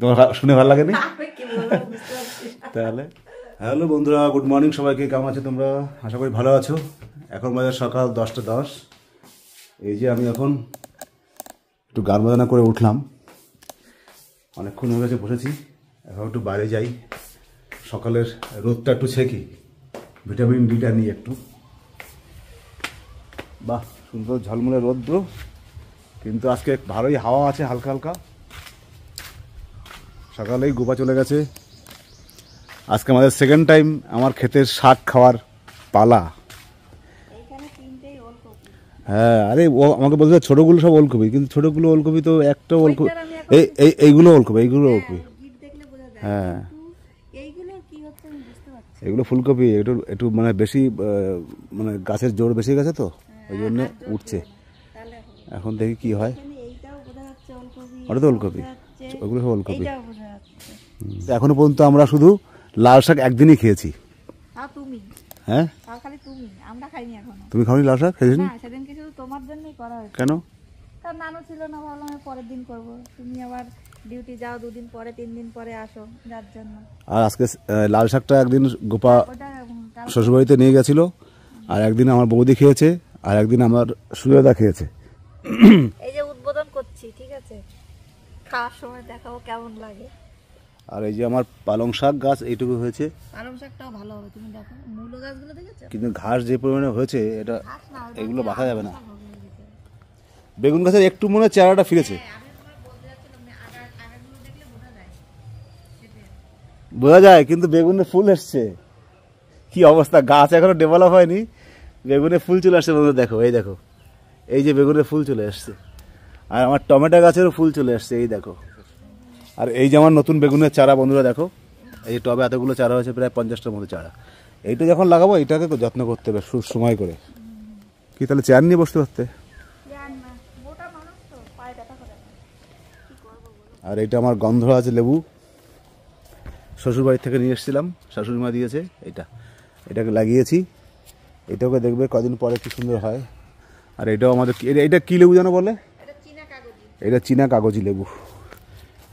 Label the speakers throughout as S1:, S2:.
S1: তোমার শুনে ভালো লাগেনি? তাহলে হ্যালো বন্ধুরা, গুড মর্নিং সবাইকে। কেমন আছো তোমরা? আশা করি ভালো আছো। এখন বাজে সকাল 10টা 10। এই যে আমি এখন একটু গান বাজনা করে উঠলাম, অনেকক্ষণ হয়ে গেছে বসেছি। এখন একটু বাইরে যাই, সকালের রোদটা একটু ছেঁকি, ভিটামিন ডিটা নিই একটু। বাহ, সুন্দর ঝলমলে রোদ্র, কিন্তু আজকে ভালোই হাওয়া আছে হালকা হালকা। সকালেই গোপা চলে গেছে। আজকে আমাদের সেকেন্ড টাইম আমার ক্ষেতের শাক খাওয়ার পালা। হ্যাঁ, আরে ও আমাকে বলছে ছোটোগুলো সব ওলকপি, কিন্তু ছোটোগুলো ওলকপি তো একটা ওলকপি, এইগুলো ওলকপি, এইগুলো ওলকপি। হ্যাঁ, এগুলো ফুলকপি। একটু একটু মানে বেশি, মানে গাছের জোর বেশি গেছে তো ওই জন্য উঠছে। এখন দেখি কি হয়। ওটা তো ওলকপি, ওগুলো সব ওলকপি। এখনো পর্যন্ত আমরা শুধু লাল শাক একদিনই খেয়েছি। হ্যাঁ, তুমি খাওনি লাল শাক? কেন?
S2: নানু ছিল না, ভাবলাম পরের দিন করব। তুমি আবার ডিউটি যাও, 2 দিন পরে 3 দিন পরে আসো, যার জন্য।
S1: আর আজকে লাল শাকটা একদিন গোপা শ্বশুরবাড়িতে নিয়ে গেছিল, আর একদিন আমার বৌদি খেয়েছে, আর একদিন আমার সুজয়দা খেয়েছে।
S2: এই যে উদ্বোধন করছি, ঠিক আছে, খাওয়ার সময় দেখাবো কেমন লাগে।
S1: আর এই যে আমার পালং শাক গাছ এইটুকু হয়েছে।
S2: পালং শাকটাও ভালো হবে, তুমি দেখো মূলো গাছগুলো দেখেছো?
S1: কিন্তু ঘাস যে পরিমাণে হয়েছে, এটা এগুলো বাঁকা যাবে না। বেগুন গাছের একটু মনে হয় চারাটা ফিরেছে, বোঝা যায়, কিন্তু বেগুনে ফুল এসছে। কি অবস্থা, গাছ এখনো ডেভেলপ হয়নি, বেগুনে ফুল চলে আসছে। বন্ধুরা দেখো, এই দেখো, এই যে বেগুনে ফুল চলে আসছে। আর আমার টমেটো গাছেরও ফুল চলে আসছে, এই দেখো। আর এই যে আমার নতুন বেগুনের চারা, বন্ধুরা দেখো, এই টবে এতগুলো চারা হয়েছে, প্রায় 50টার মতো চারা। এইটা যখন লাগাবো, এটাকে যত্ন করতে হবে সময় করে। কি তাহলে চেয়ার নিয়ে বসতে পারতে? আর এটা আমার গন্ধরাজ লেবু, শ্বশুরবাড়ি থেকে নিয়ে এসেছিলাম, শাশুড়িমা দিয়েছে। এটাকে লাগিয়েছি, এটাকে দেখবে কদিন পরে কি সুন্দর হয়। আর এটাও আমাদের, এটা কি লেবু যেন বলে? এটা চীনা কাগজি লেবু।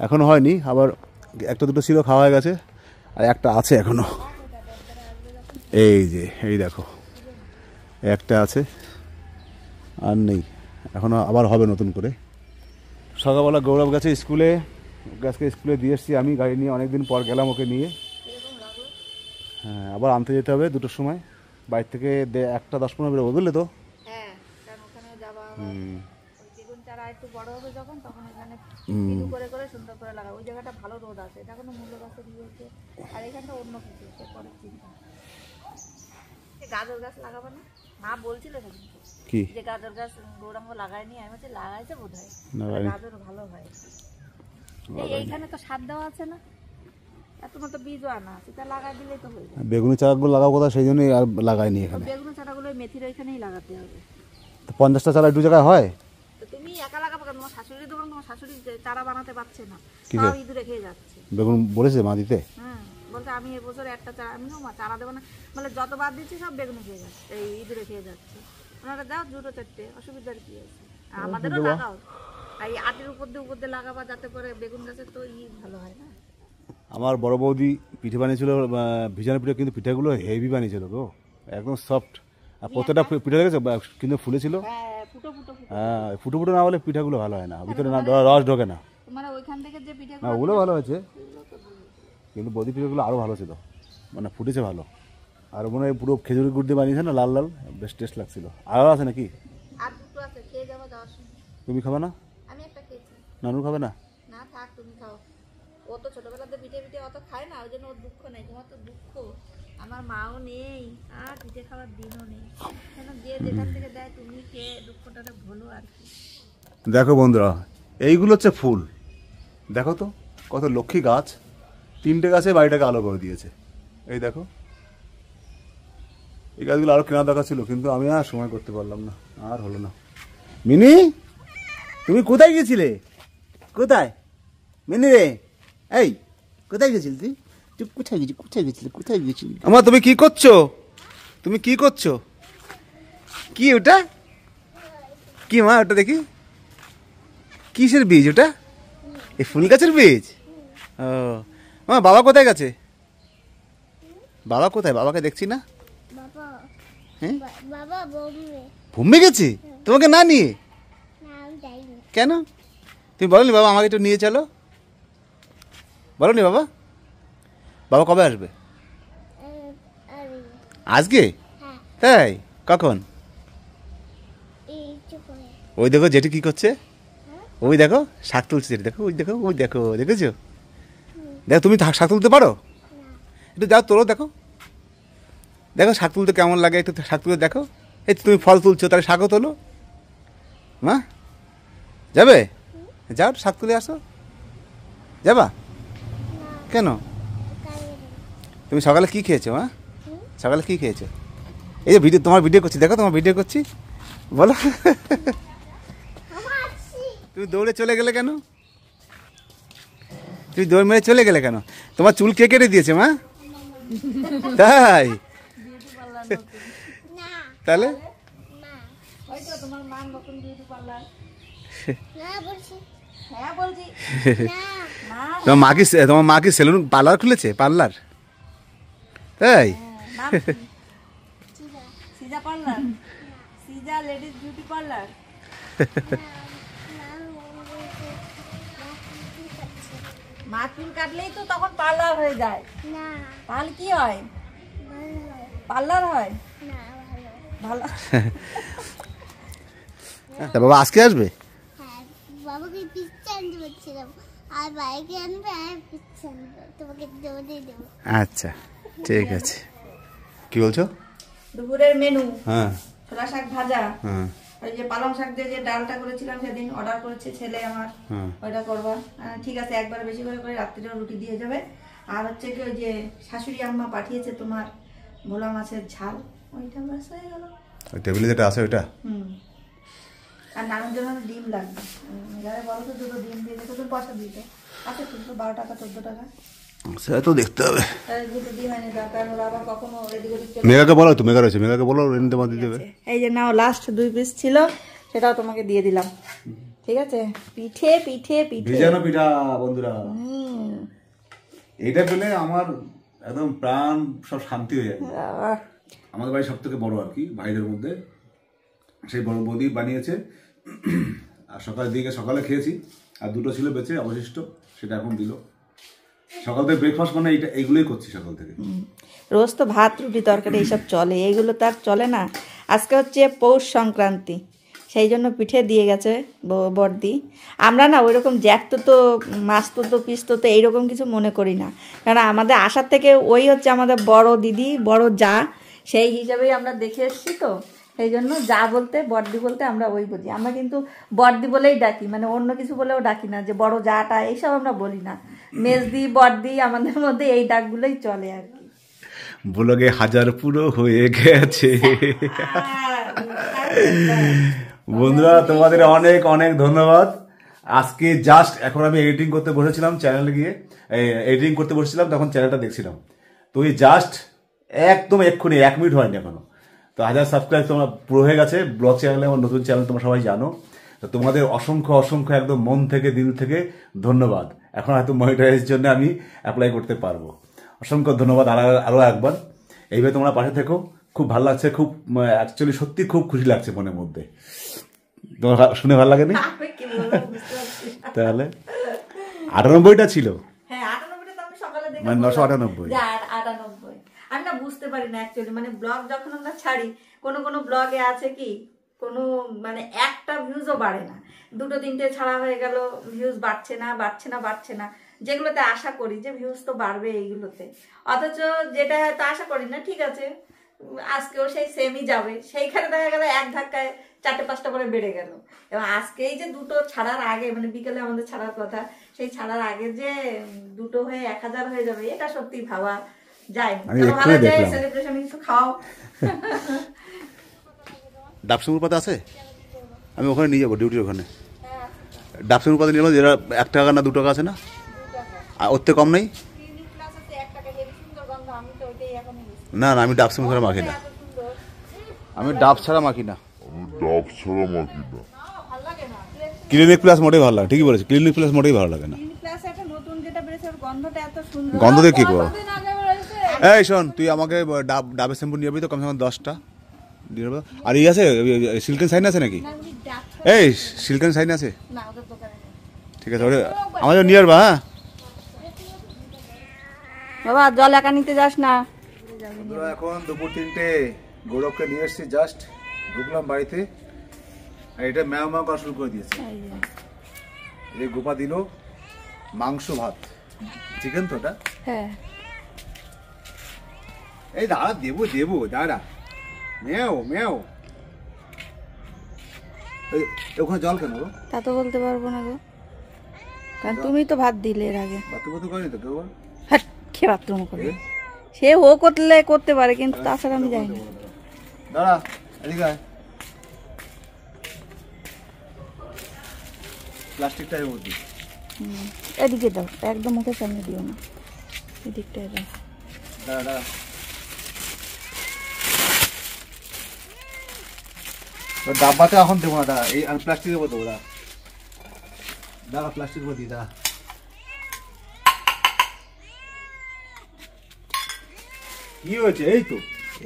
S1: এখনো হয়নি, আবার একটা দুটো ছিল, খাওয়া হয়ে গেছে, আর একটা আছে এখনো। এই যে, এই দেখো, একটা আছে, আর নেই এখনো, আবার হবে নতুন করে। সকালবেলা গৌরব গেছে স্কুলে, স্কুলে দিয়ে এসেছি আমি গাড়ি নিয়ে, অনেকদিন পর গেলাম ওকে নিয়ে। হ্যাঁ, আবার আনতে যেতে হবে 2টোর সময়, বাইরে থেকে 1টা 10-15 বেরোবো, বুঝলে তো?
S2: গাজর গাছ লাগাবো না? মা বলছিল
S1: কি
S2: যে গাজর গাছ গৌরাঙ্গ লাগায়নি, আমি বলছি লাগাইছে বোধহয়, গাজর ভালো হয়। এইখানে তো সার দেওয়া আছে না, তোমার তো বীজও আনা আছে, তা লাগাই দিলেই তো হয়ে যায়।
S1: বেগুনি চারাগুলো লাগাও কোথায়, সেই জন্যই আর লাগাইনি এখানে।
S2: বেগুনি চারাগুলো মেথির ওইখানেই লাগাতে হবে।
S1: 50টা চারা একটু জায়গায় হয়?
S2: তুমি একা লাগাবো কেন? তোমার শাশুড়ি দোকান, তোমার শাশুড়ি চারা বানাতে পারছে না, সব ইঁদুরে খেয়ে যাচ্ছে।
S1: বেগুন বলেছে মা দিতে?
S2: হ্যাঁ, বলতে আমি এবছর একটা চারা, আমিও চারা দেবো না, বলে যতবার দিচ্ছি সব বেগুনে খেয়ে যাচ্ছে, এই ইঁদুরে খেয়ে যাচ্ছে। ওনারা দাও 2-4টে, অসুবিধার কি আছে? আমাদেরও লাগাও, এই আটির উপর দিয়ে লাগাবা, যাতে করে বেগুন গাছের তো ভালো হয় না।
S1: আমার বড় বৌদি পিঠে বানিয়েছিল, ভিজানো পিঠে, কিন্তু পিঠাগুলো হেভি বানিয়েছিল গো, একদম সফট। আর প্রত্যেকটা পিঠে দেখেছো কিন্তু ফুলেছিল। হ্যাঁ, ফুটো ফুটো না হলে পিঠাগুলো ভালো হয় না, ভিতরে না রস ঢোকে না। না, ওগুলো ভালো হয়েছে, কিন্তু বৌদি পিঠাগুলো আরও ভালো ছিল, মানে ফুটেছে ভালো। আর মনে হয় পুরো খেজুরের গুড় দিয়ে বানিয়েছে না, লাল লাল, বেশ টেস্ট লাগছিল। আরও আছে নাকি? তুমি খাবে না? নানু খাবে না?
S2: না থাক, তুমি খাও। ও তো ছোটবেলাতে পিঠে পিঠে অত খায় না, ওই জন্য ওর দুঃখ নেই। তোমার তো দুঃখ, আমার মাও নেই, আর পিঠে খাওয়ার দিনও নেই। কেন, যে যেখান থেকে দেয় তুমি খেয়ে দুঃখটাকে ভুলো আর কি।
S1: দেখো বন্ধুরা, এইগুলো হচ্ছে ফুল, দেখো তো কত লক্ষ্মী গাছ। 3টে গাছে বাড়িটাকে আলো করে দিয়েছে। এই দেখো, এই গাছগুলো আরো কেনা দরকার ছিল, কিন্তু আমি আর সময় করতে পারলাম না, আর হলো না। মিনি, তুমি কোথায় গেছিলে? কোথায় মিনি রে? এই কোথায় গেছিলি তুই? তুই কোথায় গেছিলি? আমার, তুমি কি করছো? তুমি কি করছো? কি ওটা? কি মা ওটা দেখি, কিসের বীজ ওটা? এই ফুল গাছের বীজ? ও বাবা কোথায় গেছে? বাবা কোথায়? বাবাকে দেখছি না।
S3: বাবা
S1: হ্যাঁ
S3: বাবা বোম্বে
S1: ঘুমে গেছে তোমাকে না নিয়ে?
S3: না আমি যাইনি।
S1: কেন? তুমি বলোনি বাবা আমাকে একটু নিয়ে চলো? বলোনি বাবা? বাবা কবে আসবে?
S3: আরে
S1: আজকে?
S3: হ্যাঁ
S1: তাই? কখন?
S3: এই চুপড়ে
S1: ওই দেখো যেটি কি করছে, ওই দেখো শাক তুলছে যেটি, দেখো ওই দেখো, ওই দেখো, দেখেছো? দেখো তুমি শাক তুলতে পারো? একটু যাও তোলো, দেখো দেখো শাক তুলতে কেমন লাগে, একটু শাক তুলে দেখো। এই তুমি ফল তুলছো, তাহলে শাকও তোলো। মা যাবে? যাও শাক তুলে আসো। যাবা? কেন? তুমি সকালে কি খেয়েছো? মা সকালে কি খেয়েছো? এই যে ভিডিও, তোমার ভিডিও করছি, দেখো তোমার ভিডিও করছি, বলো। তুমি দৌড়ে চলে গেলে কেন? তুমি দৌড় মেরে চলে গেলে কেন? তোমার চুল কে কেটে দিয়েছে মা? তাই?
S3: না
S1: তাহলে
S3: না
S2: ওই তো তোমার মান নতুন বিউটি পার্লার।
S3: না বলছি
S2: হ্যাঁ বলছি
S3: না
S2: না
S1: তোমার মা কি সেলুন পার্লার খুলেছে? পার্লার? তাই?
S2: নাম কি?
S3: চিরা
S2: সিজা পার্লার, সিজা লেডিস বিউটি পার্লার। মা চুল কাটলেই তো তখন পার্লার হয়ে যায়,
S3: না
S2: তাহলে কি হয়?
S3: ভালো
S2: পার্লার হয়।
S3: না ভালো
S2: ভালো।
S1: তা বাবা আজকে আসবে?
S3: হ্যাঁ বাবাকে পিচ্ছা আনতে বলছিলাম আর বাইকে আনবে আর পিচ্ছা আনবে তোমাকে দৌড়ে দেবো।
S1: আচ্ছা ঠিক আছে। কি বলছো?
S2: দুপুরের মেনু
S1: হ্যাঁ
S2: ছোলা শাক ভাজা,
S1: হ্যাঁ
S2: ওই যে পালং শাক দিয়ে যে ডালটা করেছিলাম সেদিন, অর্ডার করেছে ছেলে আমার,
S1: হ্যাঁ
S2: ওইটা করবা। ঠিক আছে, একবার বেশি করে করে রাত্রিরেও রুটি দিয়ে যাবে। আর হচ্ছে কি ওই যে শাশুড়ি আম্মা পাঠিয়েছে তোমার ভোলা মাছের ঝাল, ওইটা ব্যাস হয়ে গেল।
S1: ওই টেবিলে যেটা আছে ওইটা?
S2: হুম। আর নানুর জন্য ডিম লাগবে, যারা বলো তো দুটো ডিম দিয়ে দিতে, তুমি পয়সা দিতে আছে তো 12 টাকা 14 টাকা,
S1: সেটা তো দেখতে হবে।
S2: তাহলে দুটো ডিম এনে দাও, কারণ ওরা আবার কখনো এদিক ওদিক চলে
S1: মেঘাকে বলো, তো মেঘা রয়েছে, মেঘাকে বলো এনে তোমার দিয়ে দেবে।
S2: এই যে নাও, লাস্ট 2 পিস ছিল, সেটাও তোমাকে দিয়ে দিলাম। ঠিক আছে, পিঠে পিঠে পিঠে
S1: ভেজানো পিঠা বন্ধুরা,
S2: হুম।
S1: এটা পেলে আমার একদম প্রাণ সব শান্তি হয়ে যায়।
S2: আহ,
S1: আমাদের বাড়ি সব থেকে বড় আর কি ভাইদের মধ্যে, সেই বড় বৌদি বানিয়েছে। আর সকালের দিকে সকালে খেয়েছি, আর দুটো ছিল বেঁচে অবশিষ্ট, সেটা এখন দিল। সকাল থেকে ব্রেকফাস্ট মানে এইগুলোই করছি সকাল থেকে।
S2: রোজ তো ভাত রুটি তরকারি এইসব চলে, এইগুলো তো আর চলে না। আজকে হচ্ছে পৌষ সংক্রান্তি, সেই জন্য পিঠে দিয়ে গেছে বড়দি। আমরা না ওই রকম জ্যাক তো মাছ তো পিস তো এইরকম কিছু মনে করি না, কারণ আমাদের আসার থেকে ওই হচ্ছে আমাদের বড় দিদি, বড় যা, সেই হিসাবেই আমরা দেখে এসেছি তো, সেই জন্য যা বলতে বড়দি বলতে আমরা ওই বুঝি। আমরা কিন্তু বড়দি বলেই ডাকি, মানে অন্য কিছু বলেও ডাকি না, যে বড় যাটা এইসব আমরা বলি না। মেজদি বড়দি আমাদের মধ্যে এই ডাকগুলোই চলে আর কি।
S1: ব্লগে 1000 পুরো হয়ে গেছে। বন্ধুরা তোমাদের অনেক অনেক ধন্যবাদ। আজকে জাস্ট এখন আমি এডিটিং করতে বসেছিলাম, চ্যানেলে গিয়ে এডিটিং করতে বসেছিলাম, তখন চ্যানেলটা দেখছিলাম। তো এই জাস্ট একদম এক্ষুনি 1 মিনিট হয়নি এখনো, তো 1000 সাবস্ক্রাইব তোমরা পুরো হয়ে গেছে। ব্লগ চ্যানেলে আমার নতুন চ্যানেল, তোমরা সবাই জানো। তো তোমাদের অসংখ্য অসংখ্য একদম মন থেকে দিল থেকে ধন্যবাদ। এখন হয়তো মনিটাইজের জন্য আমি অ্যাপ্লাই করতে পারবো। অসংখ্য ধন্যবাদ আরও একবার। এইভাবে তোমরা পাশে থেকো, খুব ভালো লাগছে, খুব অ্যাকচুয়ালি সত্যি খুব খুশি লাগছে মনের মধ্যে। তোমার শুনে ভালো লাগেনি? তাহলে 98টা ছিল,
S2: হ্যাঁ 98টা তো আমি সকালে দেখে
S1: মানে 998।
S2: 98। আমি না বুঝতে পারি না অ্যাকচুয়ালি, মানে ব্লগ যখন আমরা ছাড়ি, কোনো ব্লগে আছে কি কোনো মানে একটা ভিউজও বাড়ে না, 2-3টে ছাড়া হয়ে গেল, ভিউজ বাড়ছে না, যেগুলোতে আশা করি যে ভিউজ তো বাড়বে এইগুলোতে, অথচ যেটা হয়তো আশা করি না, ঠিক আছে আজকেও সেই সেমই যাবে, সেইখানে দেখা গেল এক ধাক্কায় 4-5টা করে বেড়ে গেল। এবং আজকে এই যে 2টো ছাড়ার আগে, মানে বিকেলে আমাদের ছাড়ার কথা, সেই ছাড়ার আগে যে 2টো হয়ে 1000 হয়ে যাবে, এটা সত্যি ভাবা যায় না। ভালো যায় সেলিব্রেশন কিছু খাও।
S1: ডাবসুর পাতা আছে, আমি ওখানে নিয়ে যাবো ডিউটির ওখানে। ডাবসুর পাতা নিয়ে যাবো, যেটা 1 টাকা না 2 টাকা আছে না, আর ওর থেকে কম নেই। না না, আমি ডাব ছাড়া মাখি না, আমি ডাব ছাড়া মাখি না। ক্লিনিক প্লাস মোটেই ভালো লাগে, ঠিকই বলেছি, ক্লিনিক প্লাস মোটেই ভালো লাগে না।
S2: নতুন যেটা বেড়েছে মাংসের গন্ধটা এত সুন্দর।
S1: গন্ধ দিয়ে কি করবো?
S2: কতদিন আগে বলেছে?
S1: এই শোন, তুই আমাকে ডাবের শ্যাম্পু নিয়ে যাবি তো কমসে কম 10টা দিয়ে দেবো। আর ই আছে, সিল্কেন সাইন আছে নাকি?
S2: না, আমি ডাক
S1: এই সিল্কেন সাইন আছে?
S2: না, ওদের দোকানে নেই।
S1: ঠিক আছে, ওরে আমাদের নিয়ে আসবা। হ্যাঁ
S2: বাবা জল একা নিতে যাস না।
S1: এখন দুপুর 3টে, গৌরবকে নিয়ে এসছি, জাস্ট ঢুকলাম বাড়িতে, আর এটা ম্যাও ম্যাও করা শুরু করে দিয়েছে। এই গোপা দিল মাংস ভাত, চিকেন তো ওটা।
S2: হ্যাঁ
S1: এই দাঁড়া, দেবো দেবো, দাঁড়া। ম্যাও ম্যাও, ওখানে জল কেন গো?
S2: তা তো বলতে পারবো না গো, কারণ তুমি তো ভাত দিলে এর আগে।
S1: বাথরুম বাথরুম করেনি তো কেউ?
S2: হ্যাঁ, কে বাথরুম করবে? সে ও করতে পারে, কিন্তু তাছাড়া আমি যাই না।
S1: দাঁড়া, এদিকে আয়। প্লাস্টিকটা এর মধ্যে
S2: এদিকে দাও, একদম মুখের সামনে দিও না, এদিকটায় দাও।
S1: দাঁড়া দাঁড়া, ডাব্বাতে এখন দেবো না, দাঁড়া, এই আমি প্লাস্টিকের উপর দেবো, দাঁড়া দাঁড়া, প্লাস্টিকের উপর দিই, দাঁড়া। কি হয়েছে? এই তো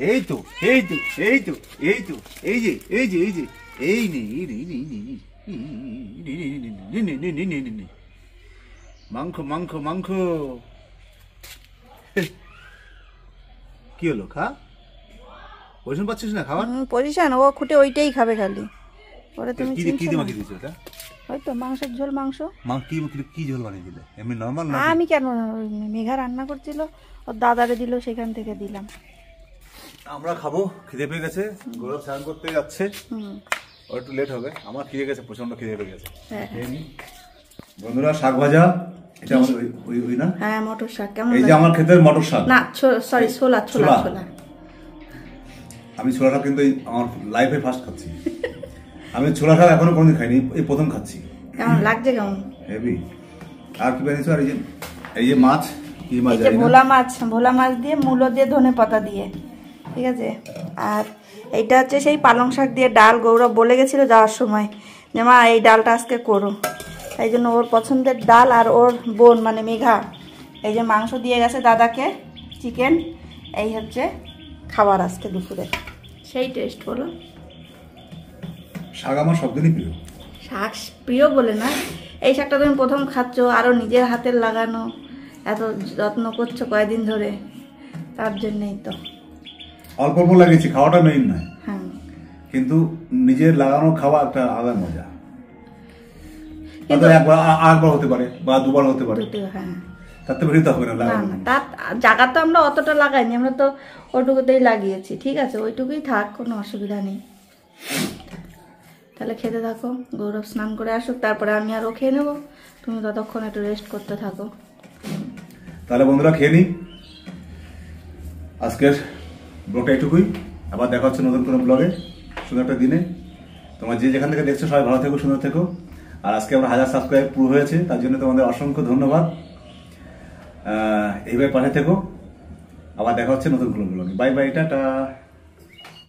S1: এই তো এই তো এই তো এই তো এই যে এই যে এই যে এই নে এই নে এই নে এই নে, মাংস মাংস মাংস। কি হলো, খা, পজিশন পাচ্ছিস না খাবার?
S2: পজিশন, ও খুঁটে ওইটাই খাবে খালি। ওরে তুমি
S1: কি
S2: চিনছো
S1: দিয়ে
S2: না?
S1: মাখিয়ে দিয়েছো ওটা?
S2: হয়তো মাংসের ঝোল, মাংস।
S1: কি কি ঝোল বানিয়ে দিলে? এমনি নর্মাল না?
S2: আমি কেন, মেঘা রান্না করছিল, ওর দাদারে দিল, সেখান থেকে দিলাম।
S1: আমরা খাবো, খিদে পেয়ে গেছে, গৌরব স্নান করতে যাচ্ছে, ওর একটু লেট হবে, আমার খিদে গেছে, প্রচন্ড খিদে পেয়ে গেছে। বন্ধুরা, শাক ভাজা, এটা আমাদের ওই না?
S2: হ্যাঁ, মটর শাক। কেমন?
S1: এই যে আমার ক্ষেতের মটর শাক,
S2: না সরি, ছোলা ছোলা ছোলা।
S1: আমি ছোলা শাক কিন্তু আমার লাইফে ফার্স্ট খাচ্ছি। আমি ছোলা শাক এখনো কোনোদিন খাইনি, এই প্রথম খাচ্ছি।
S2: কেমন লাগছে? কেমন
S1: হেভি। আর কি বানিয়েছো? আর এই যে মাছ, কি মাছ?
S2: এই যে ভোলা মাছ দিয়ে, মূলো দিয়ে, ধনে পাতা দিয়ে, ঠিক আছে। আর এইটা হচ্ছে সেই পালং শাক দিয়ে ডাল। গৌরব বলে গেছিল যাওয়ার সময় যে মা এই ডালটা আজকে করো, তাই জন্য ওর পছন্দের ডাল। আর ওর বোন মানে মেঘা এই যে মাংস দিয়ে গেছে দাদাকে, চিকেন। এই হচ্ছে খাবার আজকে দুপুরে, সেই টেস্ট বলো।
S1: শাক আমার সবদিনই প্রিয়।
S2: শাক প্রিয় বলে না, এই শাকটা তুমি প্রথম খাচ্ছ, আরও নিজের হাতের লাগানো, এত যত্ন করছো কয়েকদিন ধরে, তার জন্যই তো।
S1: অল্প অল্প লাগিয়েছি, খাওয়াটা মেইন নয়,
S2: হ্যাঁ,
S1: কিন্তু নিজের লাগানো খাওয়া একটা আলাদা মজা।
S2: কিন্তু
S1: একবার হতে পারে বা দুবার হতে পারে,
S2: দুটো, হ্যাঁ।
S1: তার তো বেরোতে হবে না
S2: না
S1: লাগানো।
S2: না, তার জায়গা তো আমরা অতটা লাগাইনি, আমরা তো ওইটুকুতেই লাগিয়েছি, ঠিক আছে, ওইটুকুই থাক, কোনো অসুবিধা নেই। তাহলে খেতে থাকো, গৌরব স্নান করে আসুক, তারপরে আমি আরও খেয়ে নেবো, তুমি ততক্ষণ একটু রেস্ট করতে থাকো।
S1: তাহলে বন্ধুরা, খেয়ে নিই। আজকের ব্লগটা এটুকুই, আবার দেখা হচ্ছে নতুন কোনো ব্লগে, সুন্দর একটা দিনে। তোমরা যে যেখান থেকে দেখছো সবাই ভালো থেকো, সুন্দর থেকো। আর আজকে আমরা 1000 সাবস্ক্রাইব পুরো হয়েছে, তার জন্য তোমাদের অসংখ্য ধন্যবাদ। এইভাবে পাশে থেকো, আবার দেখা হচ্ছে নতুন কোনো ব্লগে। Bye bye, tata.